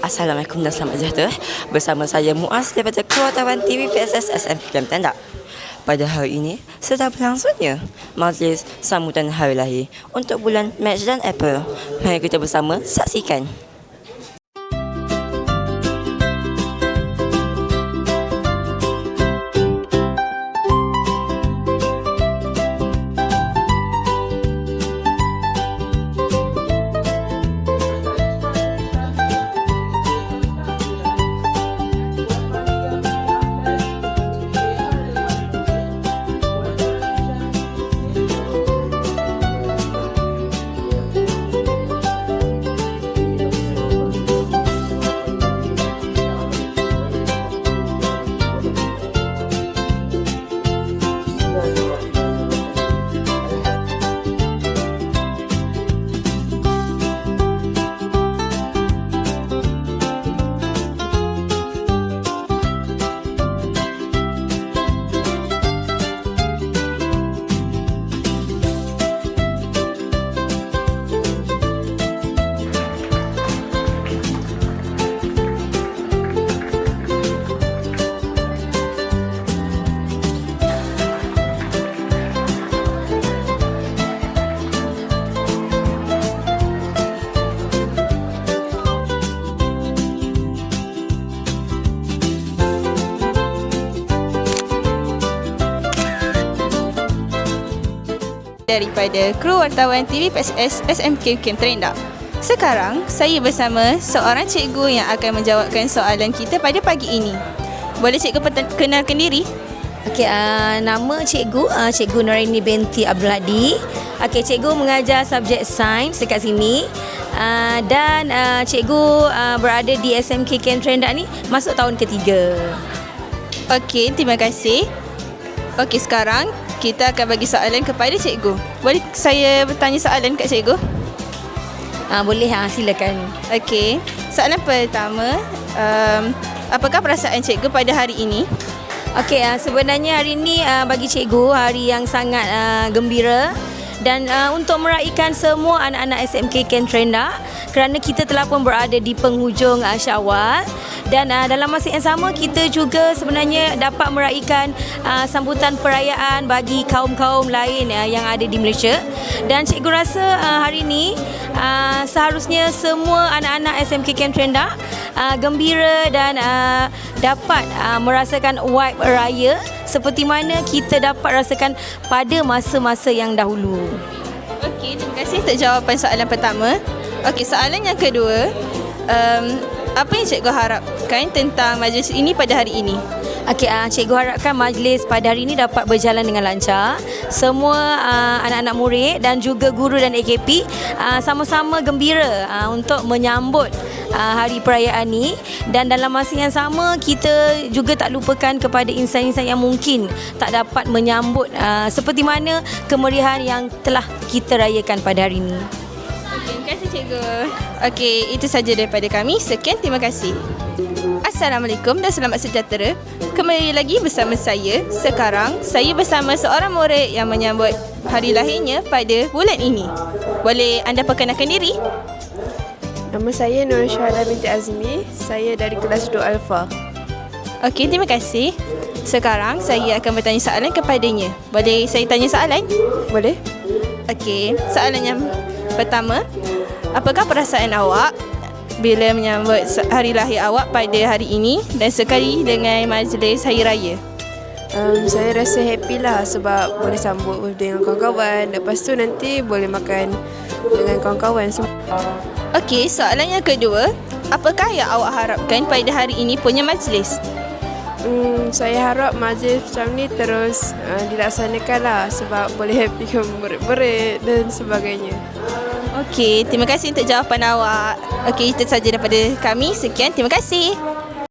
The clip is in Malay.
Assalamualaikum dan selamat sejahtera. Bersama saya Muaz daripada Kewartawan TV PSS SMK Camp Tendak. Pada hari ini sedang berlangsungnya majlis sambutan hari lahir untuk bulan Mac dan April. Mari kita bersama saksikan. Daripada kru wartawan TV PSS SMK Camp Tendak. Sekarang saya bersama seorang cikgu yang akan menjawabkan soalan kita pada pagi ini. Boleh cikgu kenalkan diri? Okey, nama cikgu Cikgu Noraini binti Abdul Hadi. Okey, cikgu mengajar subjek sains dekat sini. Dan cikgu berada di SMK Camp Tendak ni masuk tahun ketiga. Okey, terima kasih. Okey, sekarang kita akan bagi soalan kepada cikgu. Boleh saya bertanya soalan kat cikgu? Boleh, silakan. Okey, soalan pertama, apakah perasaan cikgu pada hari ini? Okey, sebenarnya hari ini bagi cikgu hari yang sangat gembira. Dan untuk meraihkan semua anak-anak SMK Camp Tendak, kerana kita telah pun berada di penghujung Syawal. Dan dalam masa yang sama kita juga sebenarnya dapat meraihkan sambutan perayaan bagi kaum-kaum lain yang ada di Malaysia. Dan cikgu rasa hari ini seharusnya semua anak-anak SMK Camp Tendak gembira dan dapat merasakan vibe raya seperti mana kita dapat rasakan pada masa-masa yang dahulu. Okey, terima kasih untuk jawapan soalan pertama. Okey, soalan yang kedua, apa yang cikgu harapkan tentang majlis ini pada hari ini? Okey, cikgu harapkan majlis pada hari ini dapat berjalan dengan lancar. Semua anak-anak murid dan juga guru dan AKP sama-sama gembira untuk menyambut hari perayaan ni. Dan dalam masa yang sama kita juga tak lupakan kepada insan-insan yang mungkin tak dapat menyambut seperti mana kemeriahan yang telah kita rayakan pada hari ini. Terima kasih cikgu. Okey, itu saja daripada kami. Sekian, terima kasih. Assalamualaikum dan selamat sejahtera. Kembali lagi bersama saya. Sekarang saya bersama seorang murid yang menyambut hari lahirnya pada bulan ini. Boleh anda perkenalkan diri? Nama saya Nur Syahada binti Azmi. Saya dari kelas 2 Alfa. Okey, terima kasih. Sekarang saya akan bertanya soalan kepadanya. Boleh saya tanya soalan? Boleh? Okey, soalan yang pertama, apakah perasaan awak bila menyambut hari lahir awak pada hari ini dan sekali dengan majlis hari raya? Saya rasa happy lah sebab boleh sambut dengan kawan-kawan. Lepas tu nanti boleh makan dengan kawan-kawan semua. Okey, soalan yang kedua, apakah yang awak harapkan pada hari ini punya majlis? Saya harap majlis macam ni terus dilaksanakan lah sebab boleh happy dengan murid-murid dan sebagainya. Okey, terima kasih untuk jawapan awak. Okey, itu saja daripada kami. Sekian, terima kasih.